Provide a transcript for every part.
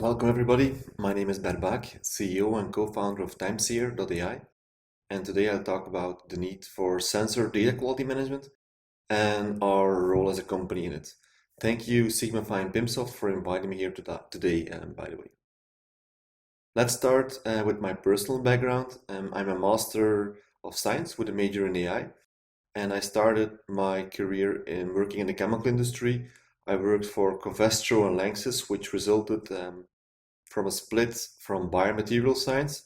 Welcome everybody, my name is Berbak, CEO and co-founder of timeseer.ai, and today I'll talk about the need for sensor data quality management and our role as a company in it. Thank you Sigmafine Pimsoft for inviting me here today, by the way. Let's start with my personal background. I'm a Master of Science with a major in AI, and I started my career in working in the chemical industry. I worked for Covestro and Lanxess, which resulted from a split from biomaterial science,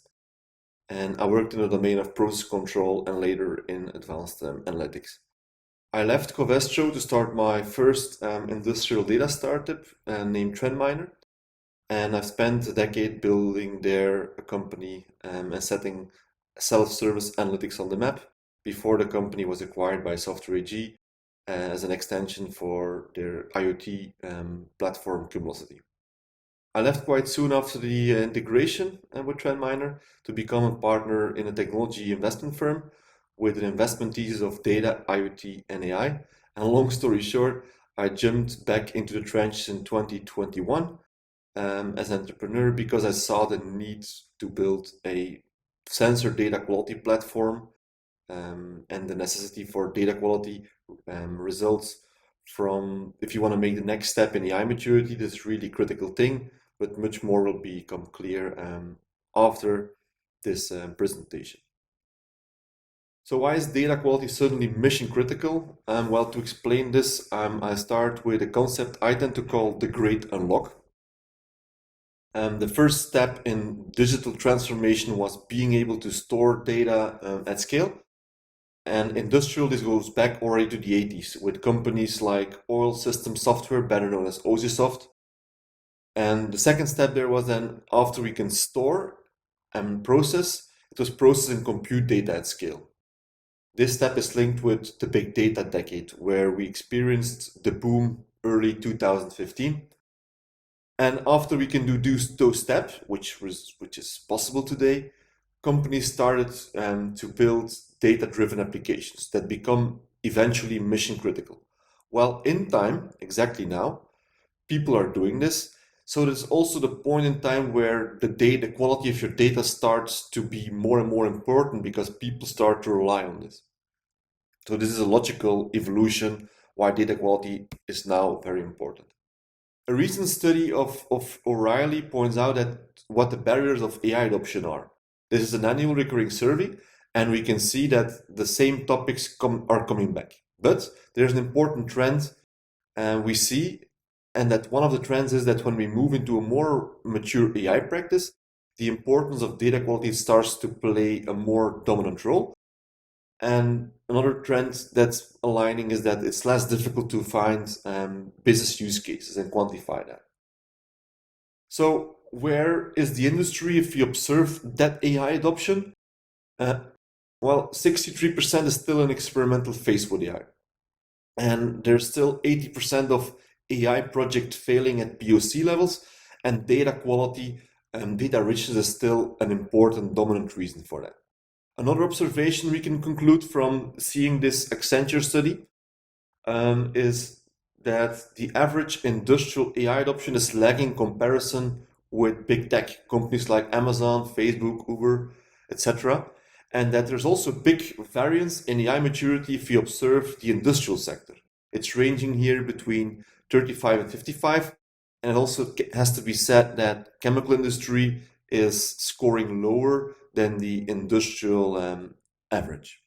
and I worked in the domain of process control and later in advanced analytics. I left Covestro to start my first industrial data startup named TrendMiner, and I've spent a decade building there a company and setting self-service analytics on the map before the company was acquired by Software AG as an extension for their IoT platform Cumulocity. I left quite soon after the integration with TrendMiner to become a partner in a technology investment firm with an investment thesis of data, IoT, and AI. And long story short, I jumped back into the trenches in 2021 as an entrepreneur because I saw the need to build a sensor data quality platform, and the necessity for data quality results from, if you want to make the next step in AI maturity, this is really critical thing, but much more will become clear after this presentation. So why is data quality suddenly mission critical? Well, to explain this, I start with a concept I tend to call the Great Unlock. The first step in digital transformation was being able to store data at scale. And industrial, this goes back already to the 80s with companies like Oil System Software, better known as OSIsoft. And the second step there was then, after we can store and process, it was process and compute data at scale. This step is linked with the big data decade, where we experienced the boom early 2015. And after we can do those steps, which is possible today, companies started to build data-driven applications that become eventually mission critical. Well, in time, exactly now, people are doing this. So there's also the point in time where the quality of your data starts to be more and more important because people start to rely on this. So this is a logical evolution why data quality is now very important. A recent study of O'Reilly points out that what the barriers of AI adoption are. This is an annual recurring survey, and we can see that the same topics are coming back. But there's an important trend we see, and that one of the trends is that when we move into a more mature AI practice, the importance of data quality starts to play a more dominant role. And another trend that's aligning is that it's less difficult to find business use cases and quantify that. So where is the industry if you observe that AI adoption? Well, 63% is still an experimental phase with AI. And there's still 80% of AI project failing at POC levels, and data quality and data richness is still an important dominant reason for that. Another observation we can conclude from seeing this Accenture study is that the average industrial AI adoption is lagging in comparison with big tech companies like Amazon, Facebook, Uber, etc. And that there's also big variance in AI maturity if you observe the industrial sector. It's ranging here between 35 and 55. And it also has to be said that chemical industry is scoring lower than the industrial average.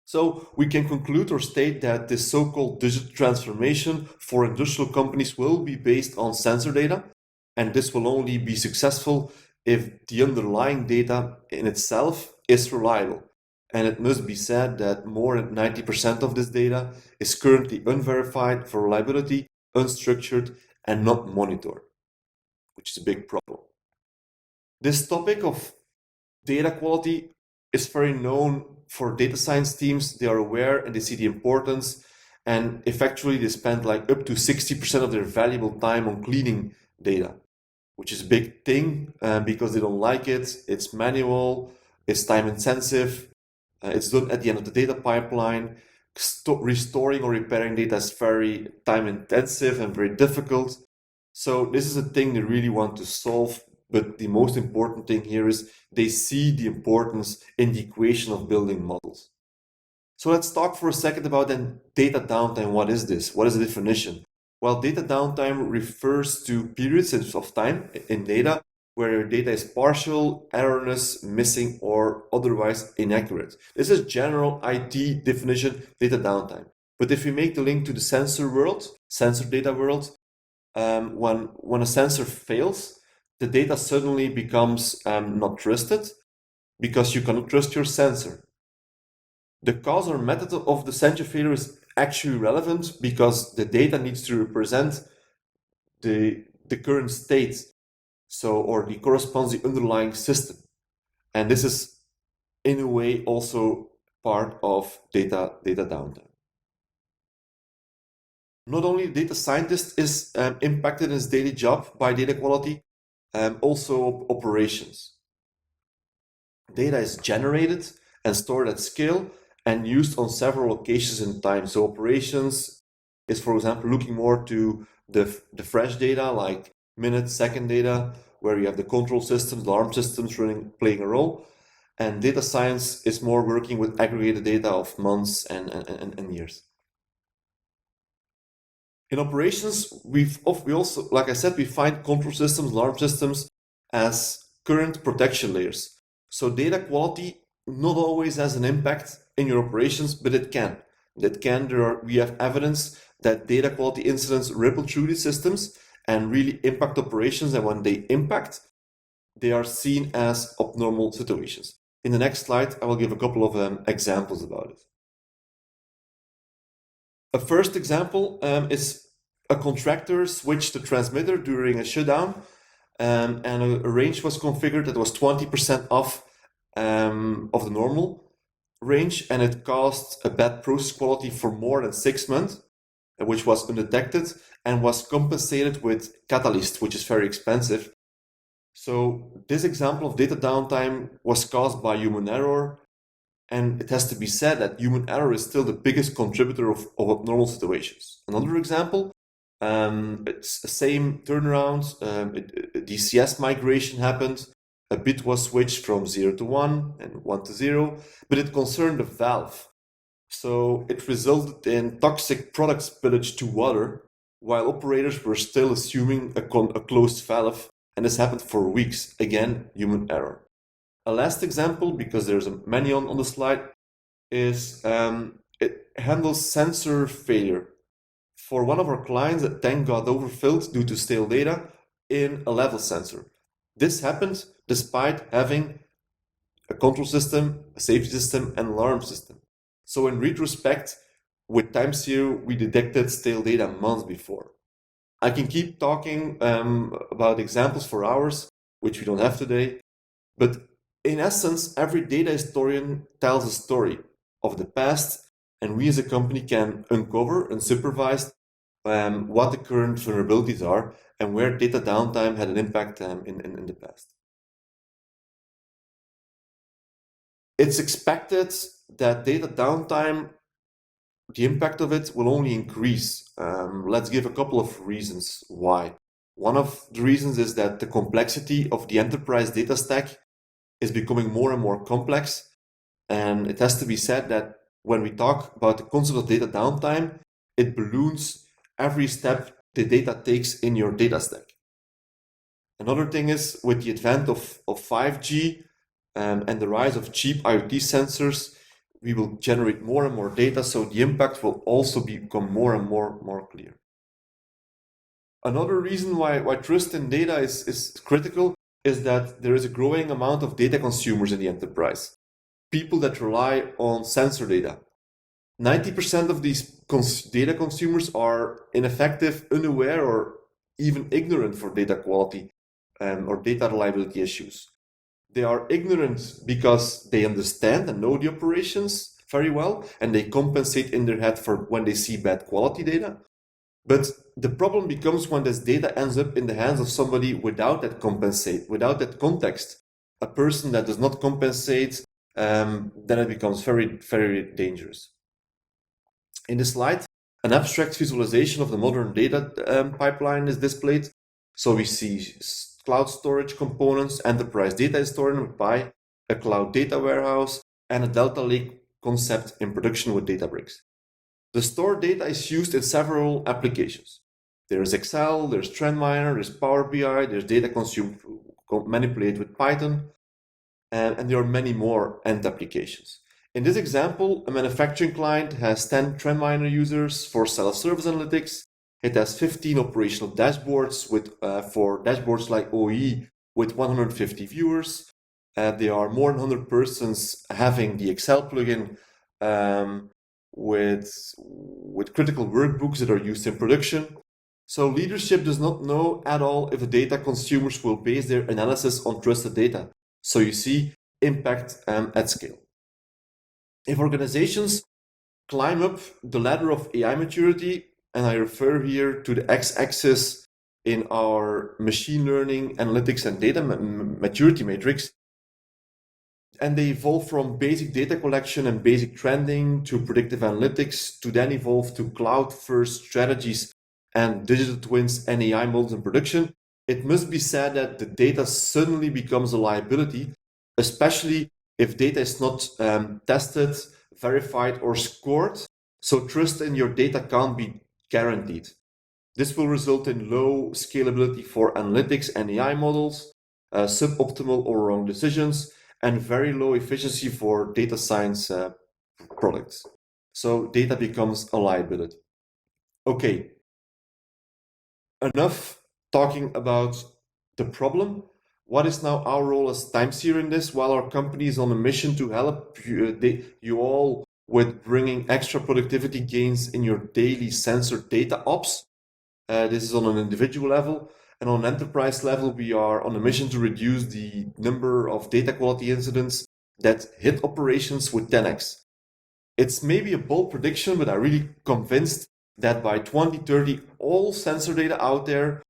So we can conclude or state that this so-called digital transformation for industrial companies will be based on sensor data, and this will only be successful if the underlying data in itself is reliable. And it must be said that more than 90% of this data is currently unverified for reliability, unstructured, and not monitored, which is a big problem. This topic of data quality is very known for data science teams. They are aware and they see the importance, and effectively they spend like up to 60% of their valuable time on cleaning data, which is a big thing because they don't like it. It's manual, it's time intensive, it's done at the end of the data pipeline. Restoring or repairing data is very time intensive and very difficult. So this is a thing they really want to solve, but the most important thing here is they see the importance in the equation of building models. So let's talk for a second about then data downtime. What is this? What is the definition? Well, data downtime refers to periods of time in data where your data is partial, erroneous, missing, or otherwise inaccurate. This is general IT definition, data downtime. But if we make the link to the sensor world, sensor data world, when a sensor fails, the data suddenly becomes not trusted because you cannot trust your sensor. The cause or method of the sensor failure is actually relevant because the data needs to represent the current state, or the corresponds the underlying system. And this is in a way also part of data downtime. Not only the data scientist is impacted in his daily job by data quality, also operations. Data is generated and stored at scale and used on several locations in time. So operations is, for example, looking more to the fresh data, like minute, second data, where you have the control systems, alarm systems playing a role. And data science is more working with aggregated data of months and years. In operations, we also, like I said, we find control systems, alarm systems as current protection layers. So data quality not always has an impact in your operations, but it can. We have evidence that data quality incidents ripple through these systems and really impact operations. And when they impact, they are seen as abnormal situations. In the next slide, I will give a couple of examples about it. A first example is a contractor switched the transmitter during a shutdown, and a range was configured that was 20% off of the normal range, and it caused a bad process quality for more than 6 months, which was undetected and was compensated with catalyst, which is very expensive. So this example of data downtime was caused by human error. And it has to be said that human error is still the biggest contributor of abnormal situations. Another example, it's the same turnaround. A DCS migration happened. A bit was switched from 0 to 1 and 1 to 0, but it concerned a valve. So it resulted in toxic product spillage to water, while operators were still assuming a closed valve, and this happened for weeks. Again, human error. A last example, because there's many on the slide, is it handles sensor failure. For one of our clients, a tank got overfilled due to stale data in a level sensor. This happened despite having a control system, a safety system, and alarm system. So in retrospect, with timeseer, we detected stale data months before. I can keep talking about examples for hours, which we don't have today, but in essence, every data historian tells a story of the past, and we as a company can uncover unsupervised what the current vulnerabilities are and where data downtime had an impact in the past. It's expected that data downtime, the impact of it will only increase. Let's give a couple of reasons why. One of the reasons is that the complexity of the enterprise data stack is becoming more and more complex. And it has to be said that when we talk about the concept of data downtime, it balloons every step the data takes in your data stack. Another thing is with the advent of 5G and the rise of cheap IoT sensors, we will generate more and more data, so the impact will also become more and more clear. Another reason why trust in data is critical is that there is a growing amount of data consumers in the enterprise. People that rely on sensor data. 90% of these data consumers are ineffective, unaware, or even ignorant for data quality or data reliability issues. They are ignorant because they understand and know the operations very well, and they compensate in their head for when they see bad quality data. But the problem becomes when this data ends up in the hands of somebody without that context, a person that does not compensate, then it becomes very, very dangerous. In this slide, an abstract visualization of the modern data pipeline is displayed. So we see cloud storage components, enterprise data is stored by a cloud data warehouse, and a Delta Lake concept in production with Databricks. The stored data is used in several applications. There's Excel, there's TrendMiner, there's Power BI, there's data consumed, manipulated with Python, and there are many more end applications. In this example, a manufacturing client has 10 TrendMiner users for self-service analytics. It has 15 operational dashboards for dashboards like OE with 150 viewers. There are more than 100 persons having the Excel plugin with critical workbooks that are used in production. So leadership does not know at all if the data consumers will base their analysis on trusted data. So you see impact at scale. If organizations climb up the ladder of AI maturity, and I refer here to the x-axis in our machine learning, analytics, and data maturity matrix, and they evolve from basic data collection and basic trending to predictive analytics to then evolve to cloud-first strategies and digital twins and AI models in production, it must be said that the data suddenly becomes a liability, especially if data is not tested, verified, or scored. So trust in your data can't be guaranteed. This will result in low scalability for analytics and AI models, suboptimal or wrong decisions, and very low efficiency for data science products. So data becomes a liability. Okay, enough talking about the problem. What is now our role as timeseer in this? While our company is on a mission to help you all with bringing extra productivity gains in your daily sensor data ops. This is on an individual level. And on an enterprise level, we are on a mission to reduce the number of data quality incidents that hit operations with 10x. It's maybe a bold prediction, but I'm really convinced that by 2030, all sensor data out there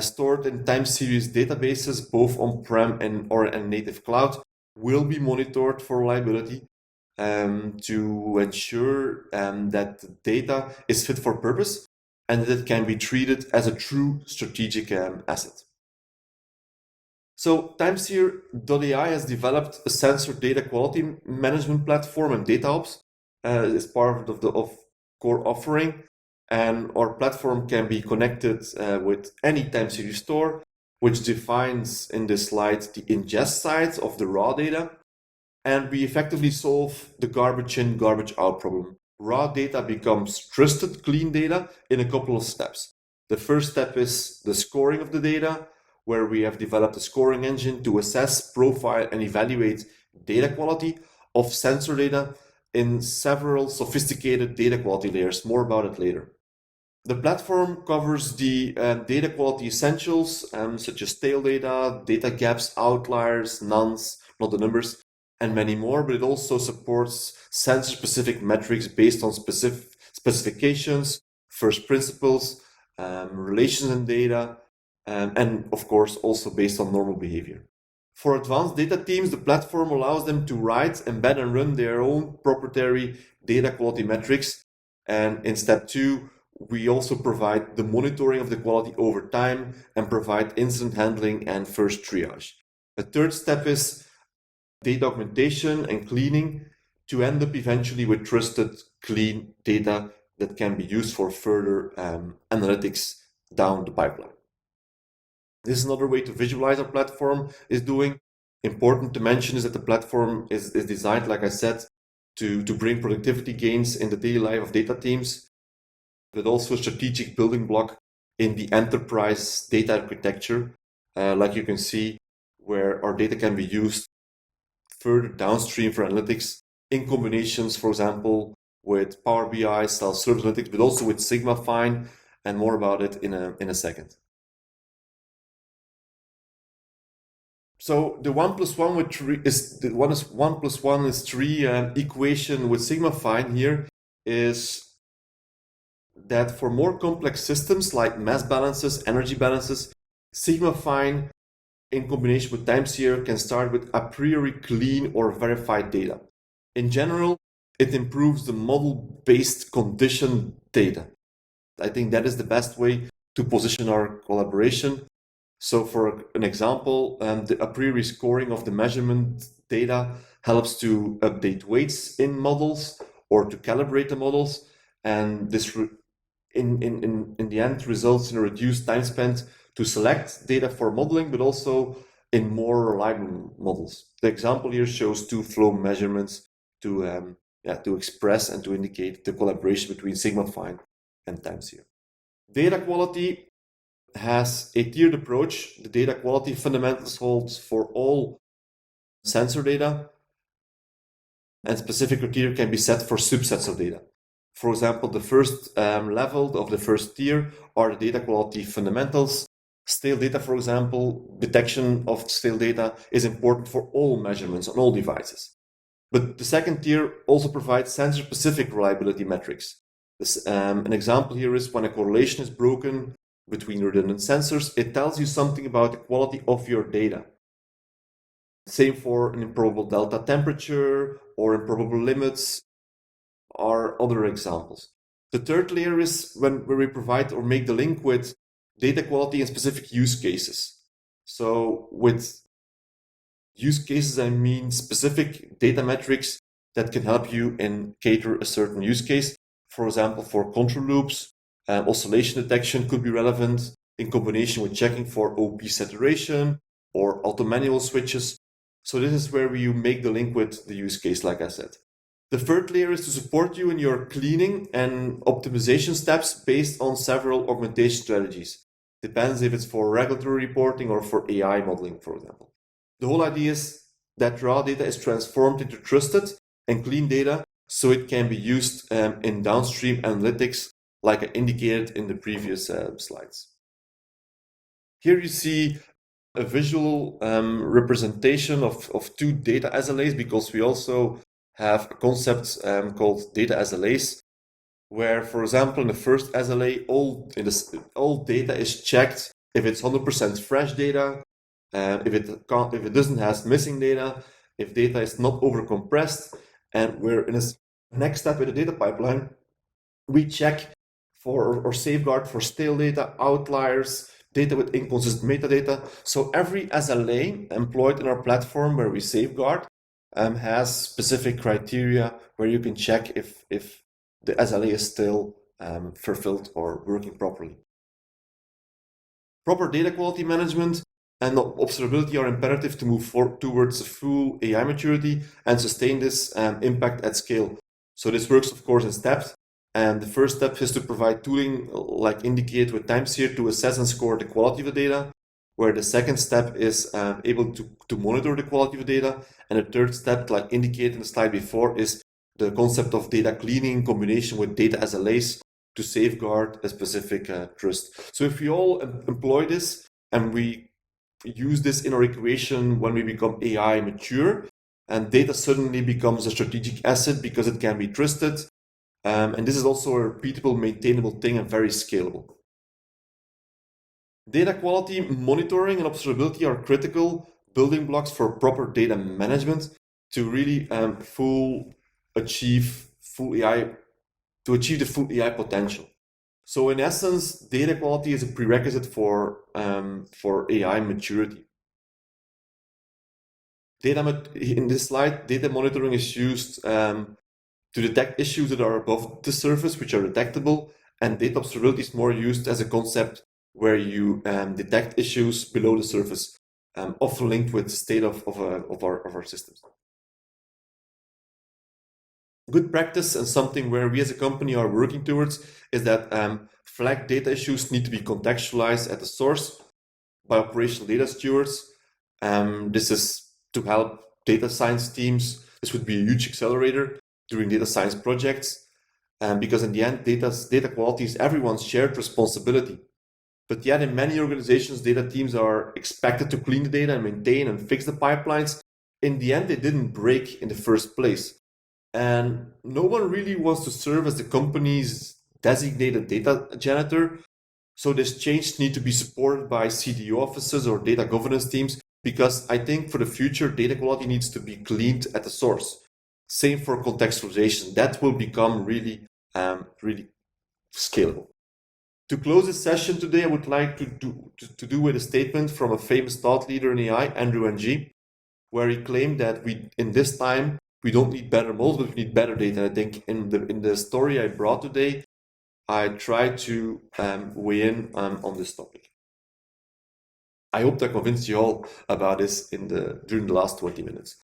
stored in time series databases, both on-prem and native cloud, will be monitored for reliability to ensure that the data is fit for purpose and that it can be treated as a true strategic asset. So timeseer.ai has developed a sensor data quality management platform and data ops as part of the core offering. And our platform can be connected with any time series store, which defines in this slide the ingest side of the raw data. And we effectively solve the garbage in, garbage out problem. Raw data becomes trusted, clean data in a couple of steps. The first step is the scoring of the data, where we have developed a scoring engine to assess, profile, and evaluate data quality of sensor data in several sophisticated data quality layers. More about it later. The platform covers the data quality essentials, such as tail data, data gaps, outliers, nones, not the numbers, and many more, but it also supports sensor-specific metrics based on specifications, first principles, relations in data, and of course also based on normal behavior. For advanced data teams, the platform allows them to write, embed, and run their own proprietary data quality metrics. And in step 2, we also provide the monitoring of the quality over time and provide incident handling and first triage. The third step is data augmentation and cleaning to end up eventually with trusted, clean data that can be used for further analytics down the pipeline. This is another way to visualize our platform is doing. Important to mention is that the platform is designed, like I said, to bring productivity gains in the daily life of data teams, but also a strategic building block in the enterprise data architecture, like you can see, where our data can be used further downstream for analytics in combinations, for example, with Power BI, self-service analytics, but also with Sigmafine, and more about it in a second. So the 1 + 1 with 3 is the 1 + 1 is 3 equation with Sigmafine here is that for more complex systems like mass balances, energy balances, Sigmafine in combination with timeseer can start with a priori clean or verified data. In general, it improves the model-based condition data. I think that is the best way to position our collaboration. So for an example, the a priori scoring of the measurement data helps to update weights in models or to calibrate the models. And this in the end results in a reduced time spent to select data for modeling, but also in more reliable models. The example here shows two flow measurements to express and to indicate the collaboration between Sigmafine and timeseer. Data quality has a tiered approach. The data quality fundamentals holds for all sensor data, and specific criteria can be set for subsets of data. For example, the first level of the first tier are the data quality fundamentals. Stale data, for example, detection of stale data is important for all measurements on all devices. But the second tier also provides sensor-specific reliability metrics. An example here is when a correlation is broken between redundant sensors, it tells you something about the quality of your data. Same for an improbable delta temperature or improbable limits are other examples. The third layer is where we provide or make the link with data quality and specific use cases. So with use cases, I mean specific data metrics that can help you in cater a certain use case. For example, for control loops, oscillation detection could be relevant in combination with checking for OP saturation or auto manual switches. So this is where you make the link with the use case, like I said. The third layer is to support you in your cleaning and optimization steps based on several augmentation strategies. Depends if it's for regulatory reporting or for AI modeling, for example. The whole idea is that raw data is transformed into trusted and clean data so it can be used in downstream analytics like I indicated in the previous slides. Here you see a visual representation of two data SLAs, because we also have a concept called data SLAs, where, for example, in the first SLA, all data is checked if it's 100% fresh data, if it doesn't have missing data, if data is not overcompressed, and we're in a next step in the data pipeline, we check for or safeguard for stale data, outliers, data with inconsistent metadata. So every SLA employed in our platform where we safeguard has specific criteria where you can check if the SLA is still fulfilled or working properly. Proper data quality management and observability are imperative to move towards full AI maturity and sustain this impact at scale. So this works, of course, in steps. And the first step is to provide tooling like Indicate with timeseer to assess and score the quality of the data, where the second step is able to monitor the quality of the data. And the third step, like Indicate in the slide before, is the concept of data cleaning in combination with data SLAs to safeguard a specific trust. So if we all employ this and we use this in our equation when we become AI mature, and data suddenly becomes a strategic asset because it can be trusted. And this is also a repeatable, maintainable thing and very scalable. Data quality monitoring and observability are critical building blocks for proper data management to really achieve the full AI potential. So in essence, data quality is a prerequisite for AI maturity. In this slide, data monitoring is used to detect issues that are above the surface, which are detectable, and data observability is more used as a concept where you detect issues below the surface, often linked with the state of our systems. Good practice and something where we as a company are working towards is that flagged data issues need to be contextualized at the source by operational data stewards. This is to help data science teams. This would be a huge accelerator during data science projects, because in the end, data quality is everyone's shared responsibility. But yet in many organizations, data teams are expected to clean the data and maintain and fix the pipelines. In the end, they didn't break in the first place. And no one really wants to serve as the company's designated data janitor. So this change needs to be supported by CDO offices or data governance teams, because I think for the future, data quality needs to be cleaned at the source. Same for contextualization. That will become really scalable. To close this session today, I would like to do with a statement from a famous thought leader in AI, Andrew Ng, where he claimed that in this time we don't need better models, but we need better data. I think in the story I brought today, I tried to weigh in on this topic. I hope that convinced you all about this during the last 20 minutes.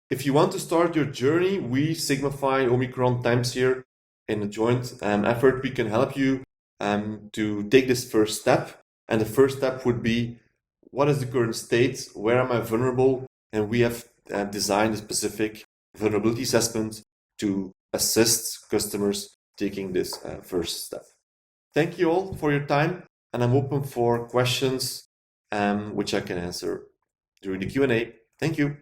If you want to start your journey, we Sigmafine Omicron timeseer in a joint effort, we can help you to take this first step. And the first step would be, what is the current state? Where am I vulnerable? And we have designed a specific vulnerability assessment to assist customers taking this first step. Thank you all for your time, and I'm open for questions which I can answer during the Q&A. Thank you.